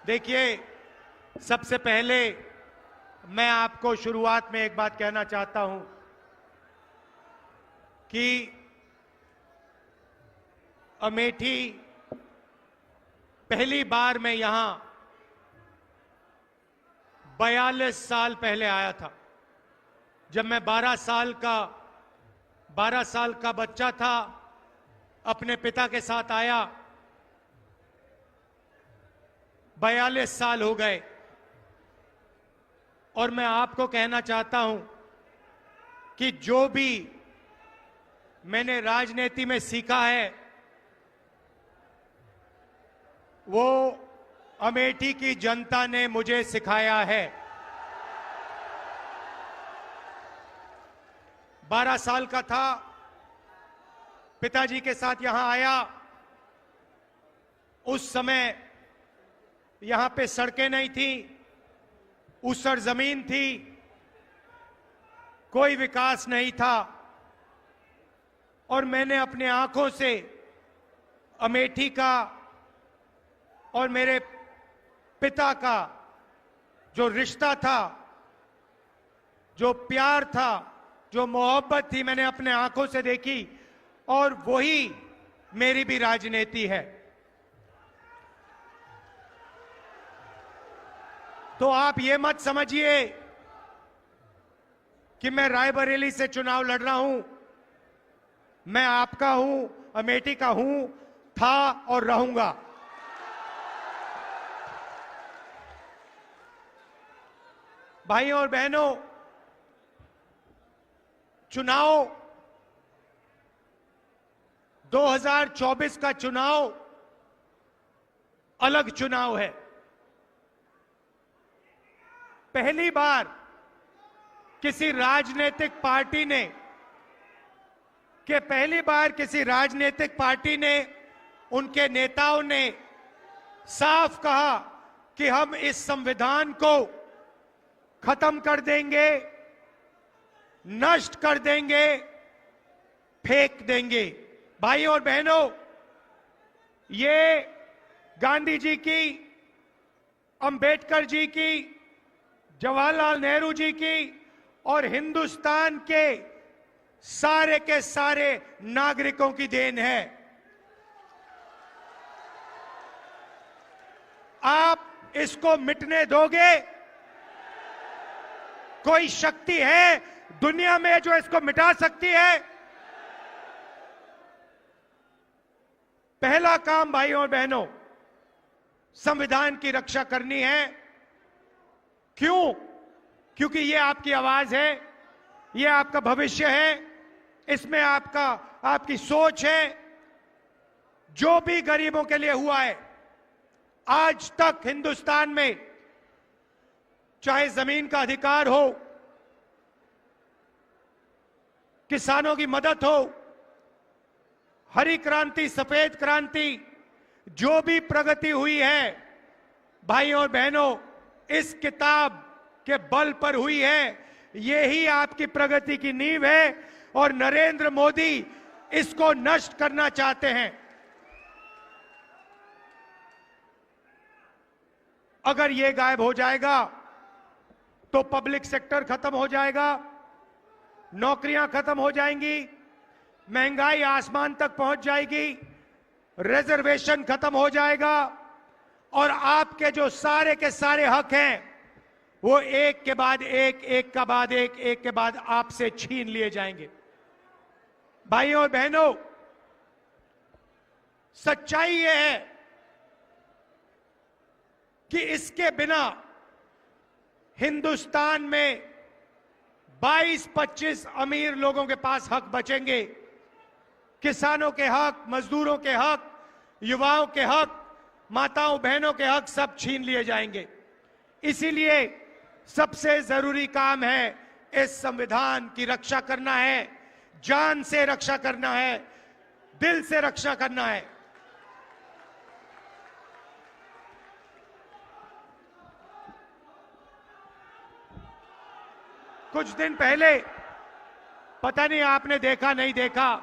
देखिए, सबसे पहले मैं आपको शुरुआत में एक बात कहना चाहता हूं कि अमेठी पहली बार मैं यहां 42 साल पहले आया था। जब मैं 12 साल का बच्चा था, अपने पिता के साथ आया। 42 साल हो गए और मैं आपको कहना चाहता हूं कि जो भी मैंने राजनीति में सीखा है वो अमेठी की जनता ने मुझे सिखाया है। 12 साल का था, पिताजी के साथ यहां आया। उस समय यहां पे सड़कें नहीं थी, ऊसर जमीन थी, कोई विकास नहीं था और मैंने अपने आंखों से अमेठी का और मेरे पिता का जो रिश्ता था, जो प्यार था, जो मोहब्बत थी, मैंने अपने आंखों से देखी और वही मेरी भी राजनीति है। तो आप ये मत समझिए कि मैं रायबरेली से चुनाव लड़ रहा हूं। मैं आपका हूं, अमेठी का हूं, था और रहूंगा। भाइयों और बहनों, चुनाव 2024 का चुनाव अलग चुनाव है। पहली बार किसी राजनीतिक पार्टी ने उनके नेताओं ने साफ कहा कि हम इस संविधान को खत्म कर देंगे, नष्ट कर देंगे, फेंक देंगे। भाइयों और बहनों, ये गांधी जी की, अंबेडकर जी की, जवाहरलाल नेहरू जी की और हिंदुस्तान के सारे नागरिकों की देन है। आप इसको मिटने दोगे? कोई शक्ति है दुनिया में जो इसको मिटा सकती है? पहला काम भाइयों और बहनों, संविधान की रक्षा करनी है। क्यों? क्योंकि ये आपकी आवाज है, ये आपका भविष्य है, इसमें आपकी सोच है। जो भी गरीबों के लिए हुआ है आज तक हिंदुस्तान में, चाहे जमीन का अधिकार हो, किसानों की मदद हो, हरी क्रांति, सफेद क्रांति, जो भी प्रगति हुई है भाइयों और बहनों, इस किताब के बल पर हुई है। यही आपकी प्रगति की नींव है और नरेंद्र मोदी इसको नष्ट करना चाहते हैं। अगर ये गायब हो जाएगा तो पब्लिक सेक्टर खत्म हो जाएगा, नौकरियां खत्म हो जाएंगी, महंगाई आसमान तक पहुंच जाएगी, रिजर्वेशन खत्म हो जाएगा और आपके जो सारे के सारे हक हैं वो एक के बाद एक के बाद आपसे छीन लिए जाएंगे। भाइयों और बहनों, सच्चाई ये है कि इसके बिना हिंदुस्तान में 22-25 अमीर लोगों के पास हक बचेंगे। किसानों के हक, मजदूरों के हक, युवाओं के हक, माताओं बहनों के हक सब छीन लिए जाएंगे। इसीलिए सबसे जरूरी काम है इस संविधान की रक्षा करना है, जान से रक्षा करना है, दिल से रक्षा करना है। कुछ दिन पहले, पता नहीं आपने देखा नहीं देखा,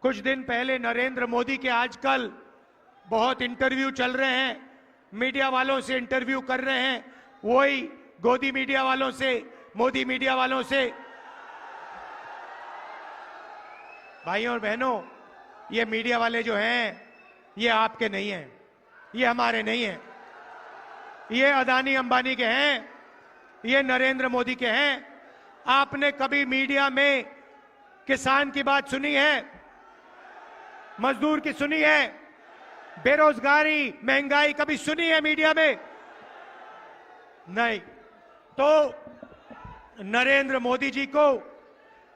कुछ दिन पहले नरेंद्र मोदी के आजकल बहुत इंटरव्यू चल रहे हैं मीडिया वालों से इंटरव्यू कर रहे हैं, वही गोदी मीडिया वालों से, मोदी मीडिया वालों से। भाइयों और बहनों, ये मीडिया वाले जो हैं, ये आपके नहीं हैं, ये हमारे नहीं हैं, ये अदानी अंबानी के हैं, ये नरेंद्र मोदी के हैं। आपने कभी मीडिया में किसान की बात सुनी है, मजदूर की सुनी है, बेरोजगारी, महंगाई कभी सुनी है मीडिया में? नहीं। तो नरेंद्र मोदी जी को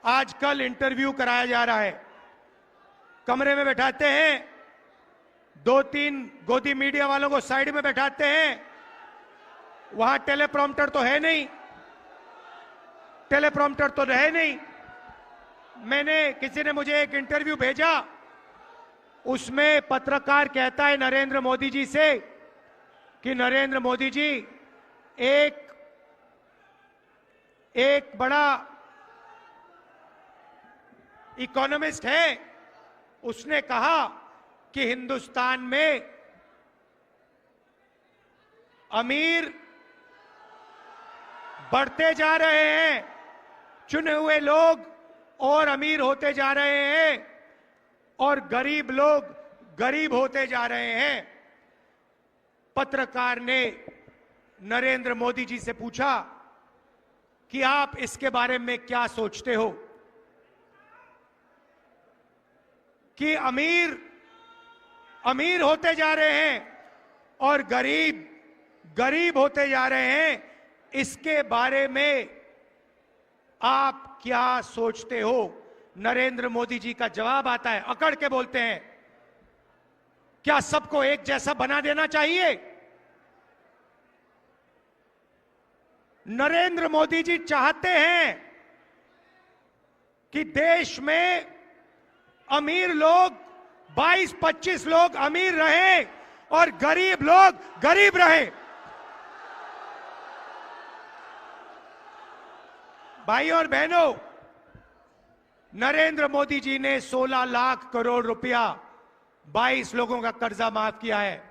आजकल इंटरव्यू कराया जा रहा है, कमरे में बैठाते हैं, 2-3 गोदी मीडिया वालों को साइड में बैठाते हैं, वहां टेलीप्रॉम्प्टर तो है नहीं, टेलीप्रॉम्प्टर तो रहे नहीं। किसी ने मुझे एक इंटरव्यू भेजा, उसमें पत्रकार कहता है नरेंद्र मोदी जी से कि नरेंद्र मोदी जी एक बड़ा इकोनॉमिस्ट है, उसने कहा कि हिंदुस्तान में अमीर बढ़ते जा रहे हैं, चुने हुए लोग और अमीर होते जा रहे हैं और गरीब लोग गरीब होते जा रहे हैं। पत्रकार ने नरेंद्र मोदी जी से पूछा कि आप इसके बारे में क्या सोचते हो कि अमीर अमीर होते जा रहे हैं और गरीब गरीब होते जा रहे हैं, इसके बारे में आप क्या सोचते हो? नरेंद्र मोदी जी का जवाब आता है, अकड़ के बोलते हैं, क्या सबको एक जैसा बना देना चाहिए? नरेंद्र मोदी जी चाहते हैं कि देश में अमीर लोग 22-25 लोग अमीर रहे और गरीब लोग गरीब रहे। भाइयों और बहनों, नरेंद्र मोदी जी ने 16 लाख करोड़ रुपया 22 लोगों का कर्जा माफ किया है।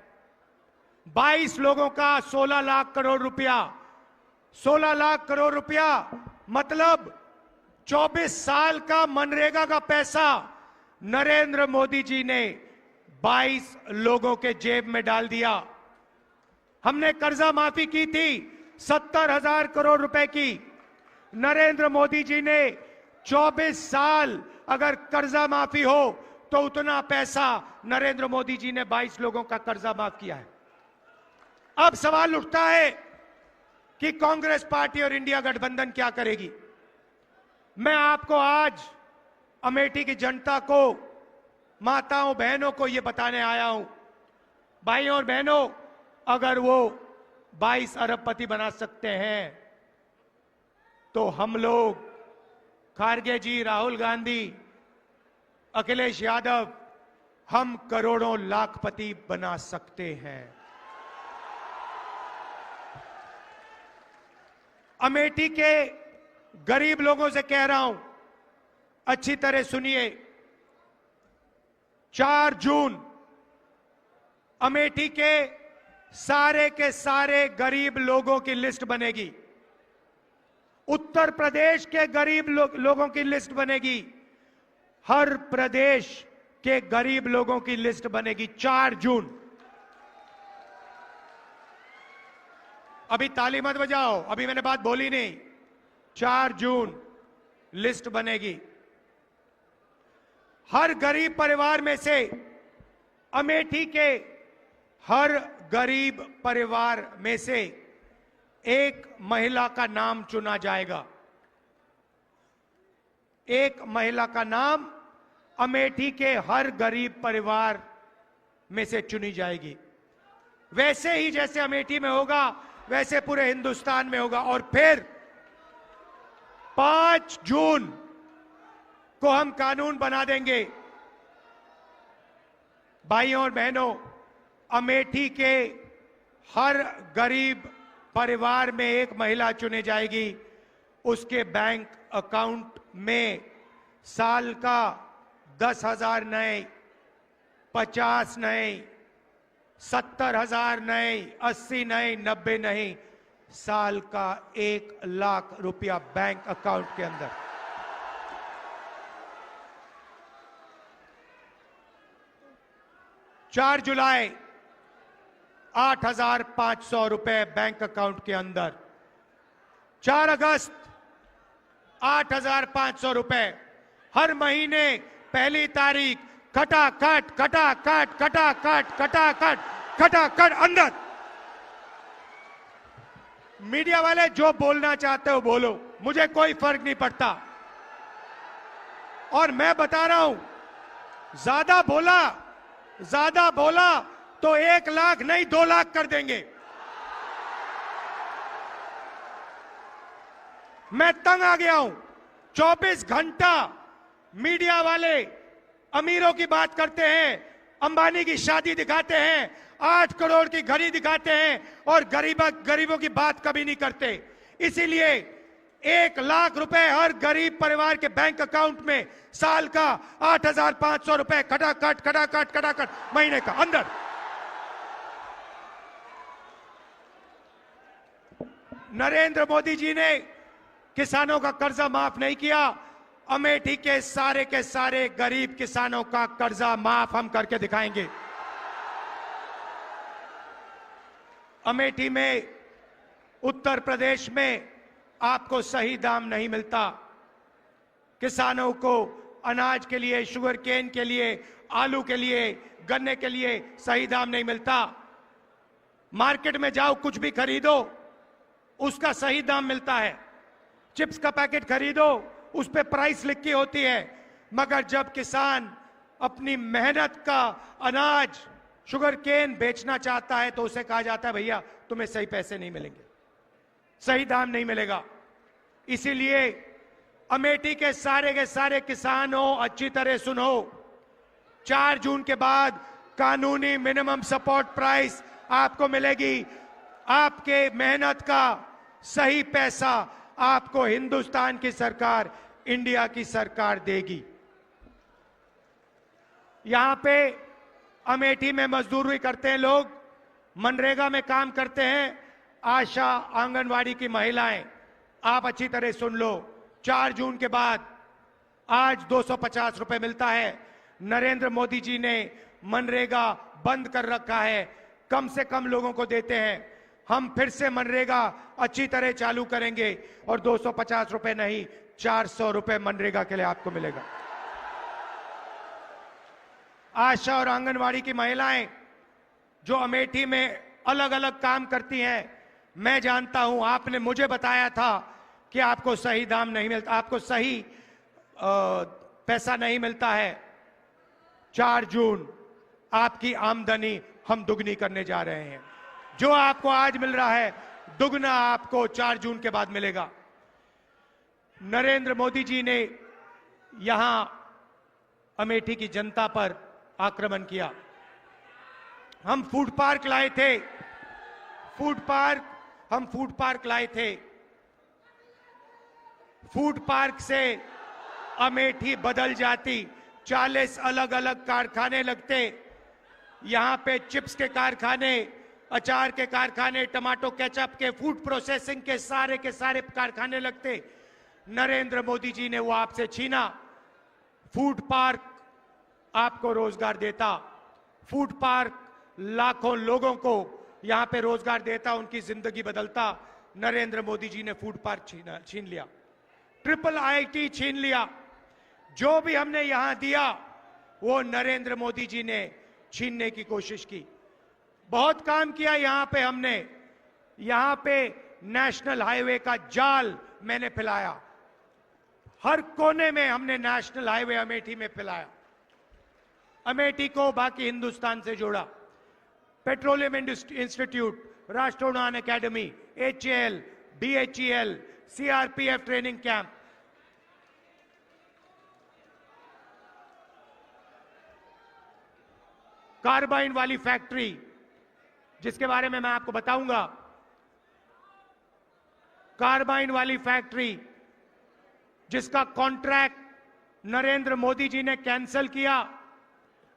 22 लोगों का 16 लाख करोड़ रुपया, 16 लाख करोड़ रुपया मतलब 24 साल का मनरेगा का पैसा नरेंद्र मोदी जी ने 22 लोगों के जेब में डाल दिया। हमने कर्जा माफी की थी 70,000 करोड़ रुपए की। नरेंद्र मोदी जी ने 24 साल अगर कर्जा माफी हो तो उतना पैसा नरेंद्र मोदी जी ने 22 लोगों का कर्जा माफ किया है। अब सवाल उठता है कि कांग्रेस पार्टी और इंडिया गठबंधन क्या करेगी। मैं आपको आज अमेठी की जनता को, माताओं बहनों को यह बताने आया हूं, भाइयों और बहनों, अगर वो 22 अरबपति बना सकते हैं तो हम लोग, खारगे जी, राहुल गांधी, अखिलेश यादव, हम करोड़ों लाखपति बना सकते हैं। अमेठी के गरीब लोगों से कह रहा हूं, अच्छी तरह सुनिए। 4 जून अमेठी के सारे गरीब लोगों की लिस्ट बनेगी। उत्तर प्रदेश के गरीब लोगों की लिस्ट बनेगी। हर प्रदेश के गरीब लोगों की लिस्ट बनेगी 4 जून। अभी ताली मत बजाओ, अभी मैंने बात बोली नहीं। 4 जून लिस्ट बनेगी। हर गरीब परिवार में से, अमेठी के हर गरीब परिवार में से एक महिला का नाम चुना जाएगा। एक महिला का नाम अमेठी के हर गरीब परिवार में से चुनी जाएगी। वैसे ही जैसे अमेठी में होगा वैसे पूरे हिंदुस्तान में होगा। और फिर 5 जून को हम कानून बना देंगे। भाइयों और बहनों, अमेठी के हर गरीब परिवार में एक महिला चुनी जाएगी। उसके बैंक अकाउंट में साल का 10,000 नए, 50 नए, 70,000 नहीं, 80 नहीं, 90 नहीं, साल का 1,00,000 रुपया बैंक अकाउंट के अंदर। 4 जुलाई 8,500 रुपए बैंक अकाउंट के अंदर। 4 अगस्त 8,500 रुपए। हर महीने पहली तारीख खटाखट खटाखट खटाखट खटाखट खटाखट अंदर। मीडिया वाले जो बोलना चाहते हो बोलो, मुझे कोई फर्क नहीं पड़ता। और मैं बता रहा हूं, ज्यादा बोला तो 1,00,000 नहीं 2,00,000 कर देंगे। मैं तंग आ गया हूं। 24 घंटा मीडिया वाले अमीरों की बात करते हैं, अंबानी की शादी दिखाते हैं, 8 करोड़ की घड़ी दिखाते हैं और गरीबों की बात कभी नहीं करते। इसीलिए 1,00,000 रुपए हर गरीब परिवार के बैंक अकाउंट में, साल का 8,500 रुपए खटाखट खटाखट खटाखट महीने का अंदर। नरेंद्र मोदी जी ने किसानों का कर्जा माफ नहीं किया। अमेठी के सारे गरीब किसानों का कर्जा माफ हम करके दिखाएंगे। अमेठी में, उत्तर प्रदेश में आपको सही दाम नहीं मिलता। किसानों को अनाज के लिए, शुगर केन के लिए, आलू के लिए, गन्ने के लिए सही दाम नहीं मिलता। मार्केट में जाओ, कुछ भी खरीदो, उसका सही दाम मिलता है। चिप्स का पैकेट खरीदो, उस पे प्राइस लिखी होती है। मगर जब किसान अपनी मेहनत का अनाज, शुगर केन बेचना चाहता है तो उसे कहा जाता है भैया तुम्हें सही पैसे नहीं मिलेंगे, सही दाम नहीं मिलेगा। इसीलिए अमेठी के सारे किसान हो, अच्छी तरह सुनो, 4 जून के बाद कानूनी मिनिमम सपोर्ट प्राइस आपको मिलेगी। आपके मेहनत का सही पैसा आपको हिंदुस्तान की सरकार, इंडिया की सरकार देगी। यहां पे अमेठी में मजदूरी करते हैं लोग, मनरेगा में काम करते हैं, आशा आंगनवाड़ी की महिलाएं। आप अच्छी तरह सुन लो, 4 जून के बाद आज 250 रुपए मिलता है। नरेंद्र मोदी जी ने मनरेगा बंद कर रखा है, कम से कम लोगों को देते हैं। हम फिर से मनरेगा अच्छी तरह चालू करेंगे और 250 रुपए नहीं, 400 रुपए मनरेगा के लिए आपको मिलेगा। आशा और आंगनवाड़ी की महिलाएं जो अमेठी में अलग अलग काम करती हैं, मैं जानता हूं, आपने मुझे बताया था कि आपको सही दाम नहीं मिलता, आपको सही पैसा नहीं मिलता है। 4 जून आपकी आमदनी हम दुगनी करने जा रहे हैं। जो आपको आज मिल रहा है, दुगना आपको 4 जून के बाद मिलेगा। नरेंद्र मोदी जी ने यहां अमेठी की जनता पर आक्रमण किया। हम फूड पार्क लाए थे, हम फूड पार्क लाए थे। फूड पार्क से अमेठी बदल जाती। 40 अलग अलग कारखाने लगते। यहां पे चिप्स के कारखाने, अचार के कारखाने, टमाटो केचप के, फूड प्रोसेसिंग के सारे कारखाने लगते। नरेंद्र मोदी जी ने वो आपसे छीना। फूड पार्क आपको रोजगार देता। फूड पार्क लाखों लोगों को यहां पे रोजगार देता, उनकी जिंदगी बदलता। नरेंद्र मोदी जी ने फूड पार्क छीन लिया, ट्रिपल IIT छीन लिया। जो भी हमने यहां दिया वो नरेंद्र मोदी जी ने छीनने की कोशिश की। बहुत काम किया यहां पे हमने। यहां पे नेशनल हाईवे का जाल मैंने फैलाया। हर कोने में हमने नेशनल हाईवे अमेठी में फैलाया। अमेठी को बाकी हिंदुस्तान से जोड़ा। पेट्रोलियम इंस्टीट्यूट, राष्ट्रोड़ान academy, HAL, BHEL, CRPF training camp, carbine वाली फैक्ट्री जिसके बारे में मैं आपको बताऊंगा। कार्बाइन वाली फैक्ट्री जिसका कॉन्ट्रैक्ट नरेंद्र मोदी जी ने कैंसिल किया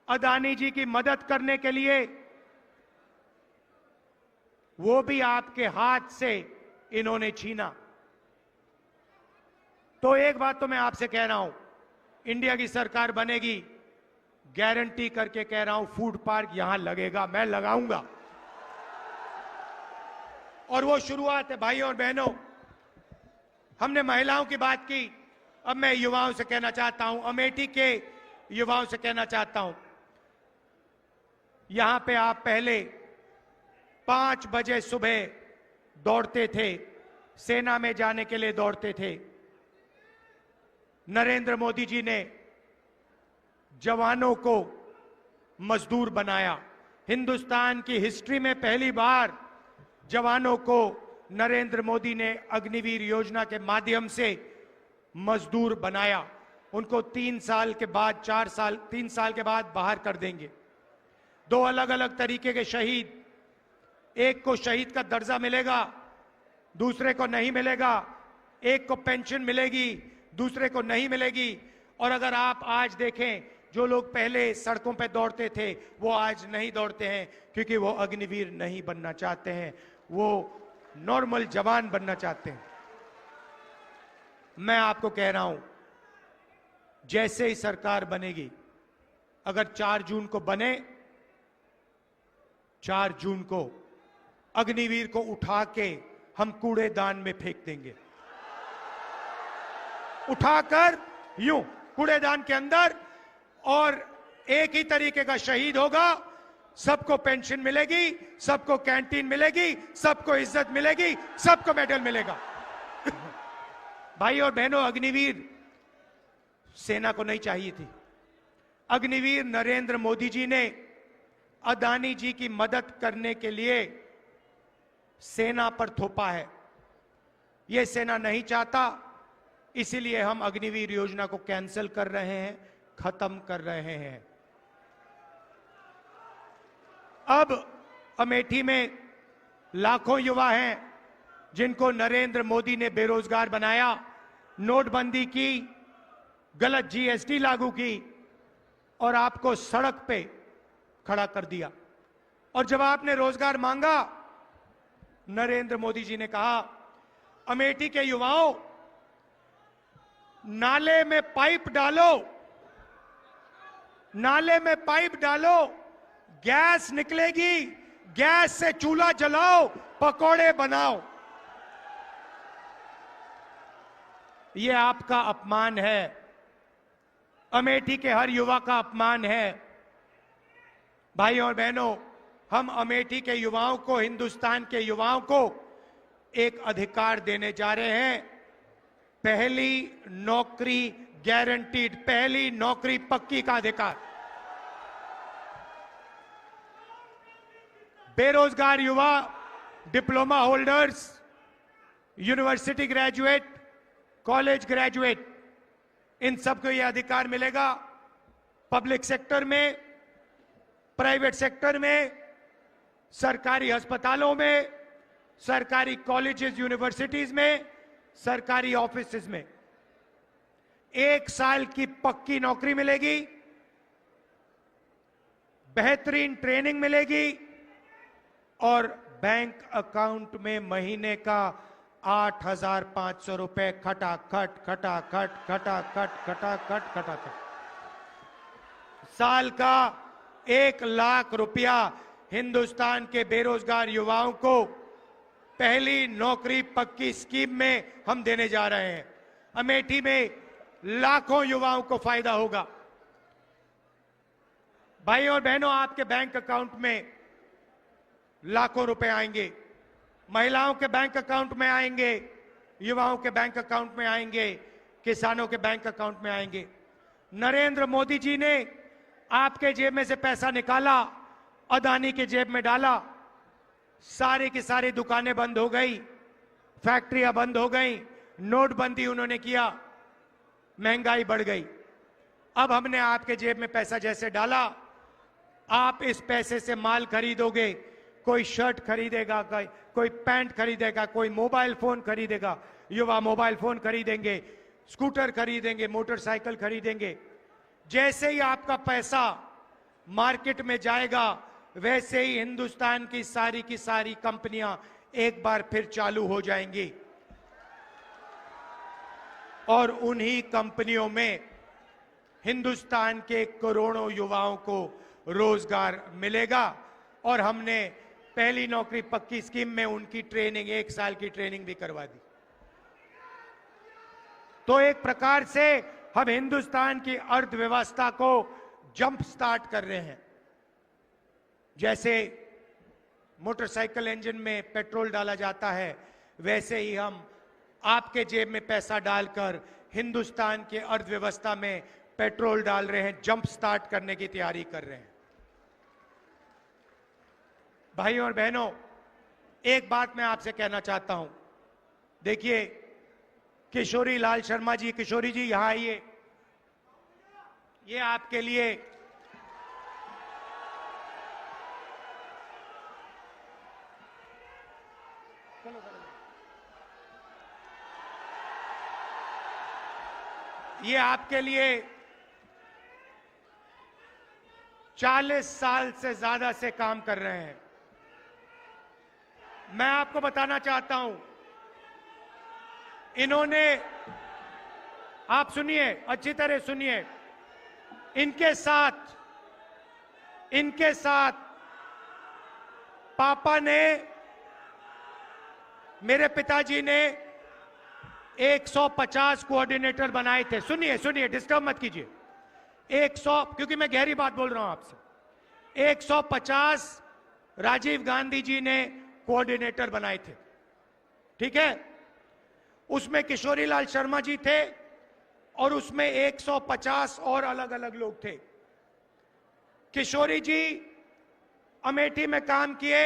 अदानी जी की मदद करने के लिए। वो भी आपके हाथ से इन्होंने छीना। तो एक बात तो मैं आपसे कह रहा हूं, इंडिया की सरकार बनेगी, गारंटी करके कह रहा हूं, फूड पार्क यहां लगेगा, मैं लगाऊंगा। और वो शुरुआत है भाइयों और बहनों। हमने महिलाओं की बात की, अब मैं युवाओं से कहना चाहता हूं, अमेठी के युवाओं से कहना चाहता हूं, यहां पे आप पहले 5 बजे सुबह दौड़ते थे, सेना में जाने के लिए दौड़ते थे। नरेंद्र मोदी जी ने जवानों को मजदूर बनाया। हिंदुस्तान की हिस्ट्री में पहली बार जवानों को नरेंद्र मोदी ने अग्निवीर योजना के माध्यम से मजदूर बनाया। उनको 3 साल के बाद 3 साल के बाद बाहर कर देंगे। 2 अलग अलग तरीके के शहीद, एक को शहीद का दर्जा मिलेगा, दूसरे को नहीं मिलेगा। एक को पेंशन मिलेगी, दूसरे को नहीं मिलेगी। और अगर आप आज देखें, जो लोग पहले सड़कों पे दौड़ते थे वो आज नहीं दौड़ते हैं, क्योंकि वो अग्निवीर नहीं बनना चाहते हैं, वो नॉर्मल जवान बनना चाहते हैं। मैं आपको कह रहा हूं, जैसे ही सरकार बनेगी, अगर 4 जून को बने, 4 जून को अग्निवीर को उठा के हम कूड़ेदान में फेंक देंगे। उठाकर यूं कूड़ेदान के अंदर, और एक ही तरीके का शहीद होगा। सबको पेंशन मिलेगी, सबको कैंटीन मिलेगी, सबको इज्जत मिलेगी, सबको मेडल मिलेगा। भाई और बहनों, अग्निवीर सेना को नहीं चाहिए थी। अग्निवीर नरेंद्र मोदी जी ने अदानी जी की मदद करने के लिए सेना पर थोपा है। यह सेना नहीं चाहता, इसीलिए हम अग्निवीर योजना को कैंसिल कर रहे हैं, खत्म कर रहे हैं। अब अमेठी में लाखों युवा हैं जिनको नरेंद्र मोदी ने बेरोजगार बनाया, नोटबंदी की, गलत जीएसटी लागू की और आपको सड़क पे खड़ा कर दिया। और जब आपने रोजगार मांगा, नरेंद्र मोदी जी ने कहा, अमेठी के युवाओं, नाले में पाइप डालो, नाले में पाइप डालो, गैस निकलेगी, गैस से चूल्हा जलाओ, पकौड़े बनाओ। यह आपका अपमान है, अमेठी के हर युवा का अपमान है। भाइयों और बहनों, हम अमेठी के युवाओं को, हिंदुस्तान के युवाओं को एक अधिकार देने जा रहे हैं। पहली नौकरी गारंटीड, पहली नौकरी पक्की का अधिकार। बेरोजगार युवा, diploma holders, university graduate, college graduate, इन सबको यह अधिकार मिलेगा। पब्लिक सेक्टर में, प्राइवेट सेक्टर में, सरकारी अस्पतालों में, सरकारी कॉलेजेस यूनिवर्सिटीज में, सरकारी ऑफिसेज में 1 साल की पक्की नौकरी मिलेगी, बेहतरीन ट्रेनिंग मिलेगी और बैंक अकाउंट में महीने का 8,500 रुपए खटाखट खटाखट खटाखट खटाखट खटाखट, साल का 1 लाख रुपया हिंदुस्तान के बेरोजगार युवाओं को पहली नौकरी पक्की स्कीम में हम देने जा रहे हैं। अमेठी में लाखों युवाओं को फायदा होगा। भाई और बहनों, आपके बैंक अकाउंट में लाखों रुपए आएंगे, महिलाओं के बैंक अकाउंट में आएंगे, युवाओं के बैंक अकाउंट में आएंगे, किसानों के बैंक अकाउंट में आएंगे। नरेंद्र मोदी जी ने आपके जेब में से पैसा निकाला, अदानी के जेब में डाला, सारी की सारी दुकानें बंद हो गई, फैक्ट्रियां बंद हो गई, नोटबंदी उन्होंने किया, महंगाई बढ़ गई। अब हमने आपके जेब में पैसा जैसे डाला, आप इस पैसे से माल खरीदोगे, कोई शर्ट खरीदेगा, कोई पैंट खरीदेगा, कोई मोबाइल फोन खरीदेगा, युवा मोबाइल फोन खरीदेंगे, स्कूटर खरीदेंगे, मोटरसाइकिल खरीदेंगे। जैसे ही आपका पैसा मार्केट में जाएगा, वैसे ही हिंदुस्तान की सारी कंपनियां एक बार फिर चालू हो जाएंगी और उन्हीं कंपनियों में हिंदुस्तान के करोड़ों युवाओं को रोजगार मिलेगा। और हमने पहली नौकरी पक्की स्कीम में उनकी ट्रेनिंग, 1 साल की ट्रेनिंग भी करवा दी। तो एक प्रकार से हम हिंदुस्तान की अर्थव्यवस्था को जंप स्टार्ट कर रहे हैं। जैसे मोटरसाइकिल इंजन में पेट्रोल डाला जाता है, वैसे ही हम आपके जेब में पैसा डालकर हिंदुस्तान की अर्थव्यवस्था में पेट्रोल डाल रहे हैं, जंप स्टार्ट करने की तैयारी कर रहे हैं। भाइयों और बहनों, एक बात मैं आपसे कहना चाहता हूं। देखिए, किशोरी लाल शर्मा जी, किशोरी जी यहां आइए। ये आपके लिए ये आपके लिए 40 साल से ज्यादा से काम कर रहे हैं। मैं आपको बताना चाहता हूं, इन्होंने, आप सुनिए, अच्छी तरह सुनिए, इनके साथ पापा ने, मेरे पिताजी ने 150 कोऑर्डिनेटर बनाए थे। सुनिए, डिस्टर्ब मत कीजिए। 100, क्योंकि मैं गहरी बात बोल रहा हूं आपसे। 150 राजीव गांधी जी ने कोऑर्डिनेटर बनाए थे, ठीक है। उसमें किशोरी लाल शर्मा जी थे और उसमें 150 और अलग अलग लोग थे। किशोरी जी अमेठी में काम किए,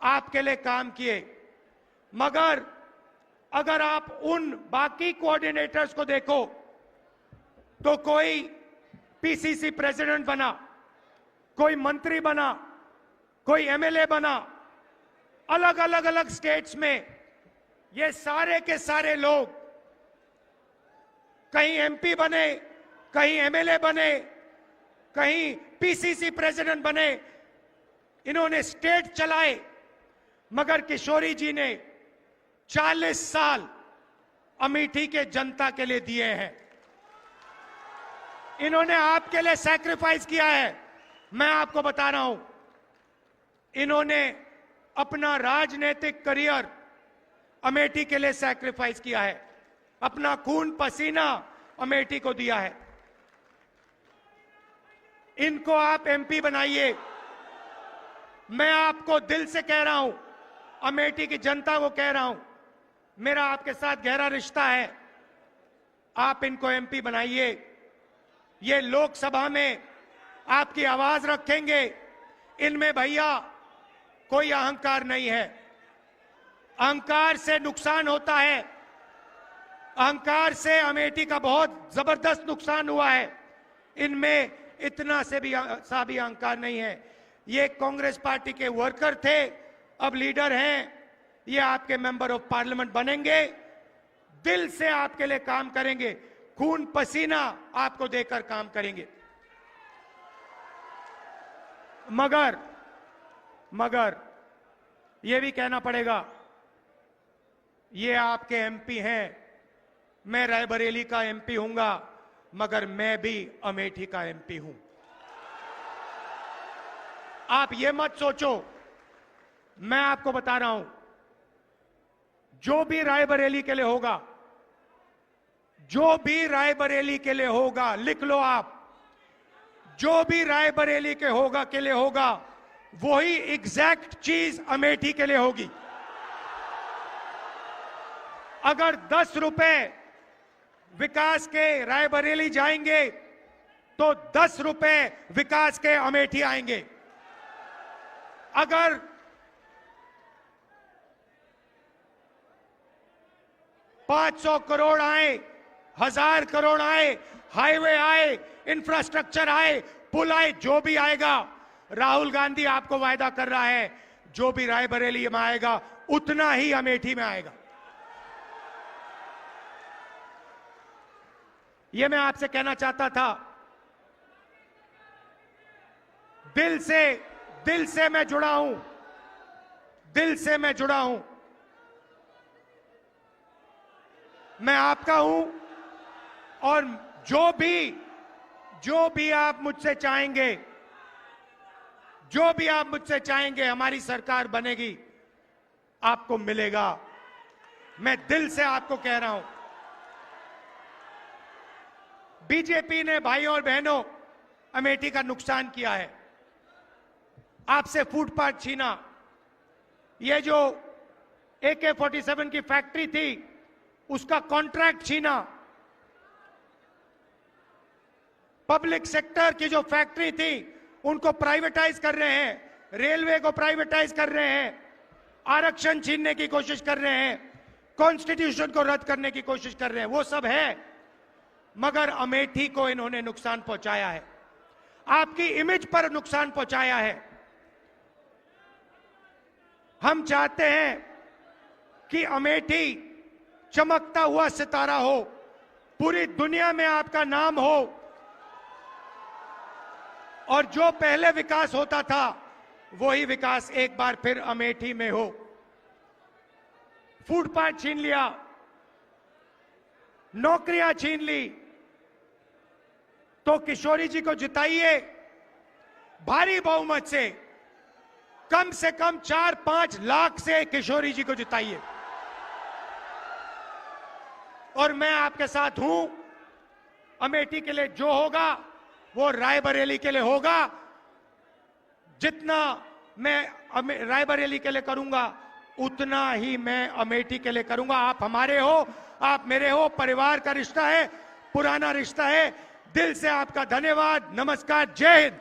आपके लिए काम किए, मगर अगर आप उन बाकी कोऑर्डिनेटर्स को देखो तो कोई पीसीसी प्रेसिडेंट बना, कोई मंत्री बना, कोई एमएलए बना, अलग स्टेट्स में। ये सारे के सारे लोग कहीं एमपी बने, कहीं एमएलए बने, कहीं पीसीसी प्रेसिडेंट बने, इन्होंने स्टेट चलाए। मगर किशोरी जी ने 40 साल अमेठी के जनता के लिए दिए हैं। इन्होंने आपके लिए सैक्रिफाइस किया है। मैं आपको बता रहा हूं, इन्होंने अपना राजनीतिक करियर अमेठी के लिए सैक्रिफाइस किया है, अपना खून पसीना अमेठी को दिया है। इनको आप एमपी बनाइए। मैं आपको दिल से कह रहा हूं, अमेठी की जनता को कह रहा हूं, मेरा आपके साथ गहरा रिश्ता है। आप इनको एमपी बनाइए। ये लोकसभा में आपकी आवाज रखेंगे। इनमें भैया कोई अहंकार नहीं है। अहंकार से नुकसान होता है। अहंकार से अमेठी का बहुत जबरदस्त नुकसान हुआ है। इनमें इतना से भी अहंकार नहीं है। ये कांग्रेस पार्टी के वर्कर थे, अब लीडर हैं। ये आपके मेंबर ऑफ पार्लियामेंट बनेंगे, दिल से आपके लिए काम करेंगे, खून पसीना आपको देकर काम करेंगे। मगर ये भी कहना पड़ेगा, ये आपके एमपी हैं, मैं रायबरेली का एमपी हूंगा, मगर मैं भी अमेठी का एमपी हूं। आप ये मत सोचो, मैं आपको बता रहा हूं, जो भी रायबरेली के लिए होगा, जो भी रायबरेली के लिए होगा, लिख लो आप, जो भी रायबरेली के लिए होगा, वही एग्जैक्ट चीज अमेठी के लिए होगी। अगर 10 रुपए विकास के रायबरेली जाएंगे तो 10 रुपए विकास के अमेठी आएंगे। अगर 500 करोड़ आए, 1000 करोड़ आए, हाईवे आए, इंफ्रास्ट्रक्चर आए, पुल आए, जो भी आएगा, राहुल गांधी आपको वायदा कर रहा है, जो भी रायबरेली में आएगा उतना ही अमेठी में आएगा। यह मैं आपसे कहना चाहता था। दिल से मैं जुड़ा हूं, दिल से मैं जुड़ा हूं। मैं आपका हूं और जो भी आप मुझसे चाहेंगे, जो भी आप मुझसे चाहेंगे हमारी सरकार बनेगी, आपको मिलेगा। मैं दिल से आपको कह रहा हूं। बीजेपी ने भाई और बहनों अमेठी का नुकसान किया है, आपसे फुटपाथ छीना, ये जो AK-47 की फैक्ट्री थी उसका कॉन्ट्रैक्ट छीना, पब्लिक सेक्टर की जो फैक्ट्री थी उनको प्राइवेटाइज कर रहे हैं, रेलवे को प्राइवेटाइज कर रहे हैं, आरक्षण छीनने की कोशिश कर रहे हैं, कॉन्स्टिट्यूशन को रद्द करने की कोशिश कर रहे हैं। वो सब है, मगर अमेठी को इन्होंने नुकसान पहुंचाया है, आपकी इमेज पर नुकसान पहुंचाया है। हम चाहते हैं कि अमेठी चमकता हुआ सितारा हो, पूरी दुनिया में आपका नाम हो, और जो पहले विकास होता था वही विकास एक बार फिर अमेठी में हो। फुटपाथ छीन लिया, नौकरियां छीन ली, तो किशोरी जी को जिताइए भारी बहुमत से कम 4-5 लाख से किशोरी जी को जिताइए। और मैं आपके साथ हूं, अमेठी के लिए जो होगा वो रायबरेली के लिए होगा। जितना मैं रायबरेली के लिए करूंगा उतना ही मैं अमेठी के लिए करूंगा। आप हमारे हो, आप मेरे हो, परिवार का रिश्ता है, पुराना रिश्ता है। दिल से आपका धन्यवाद, नमस्कार, जय हिंद।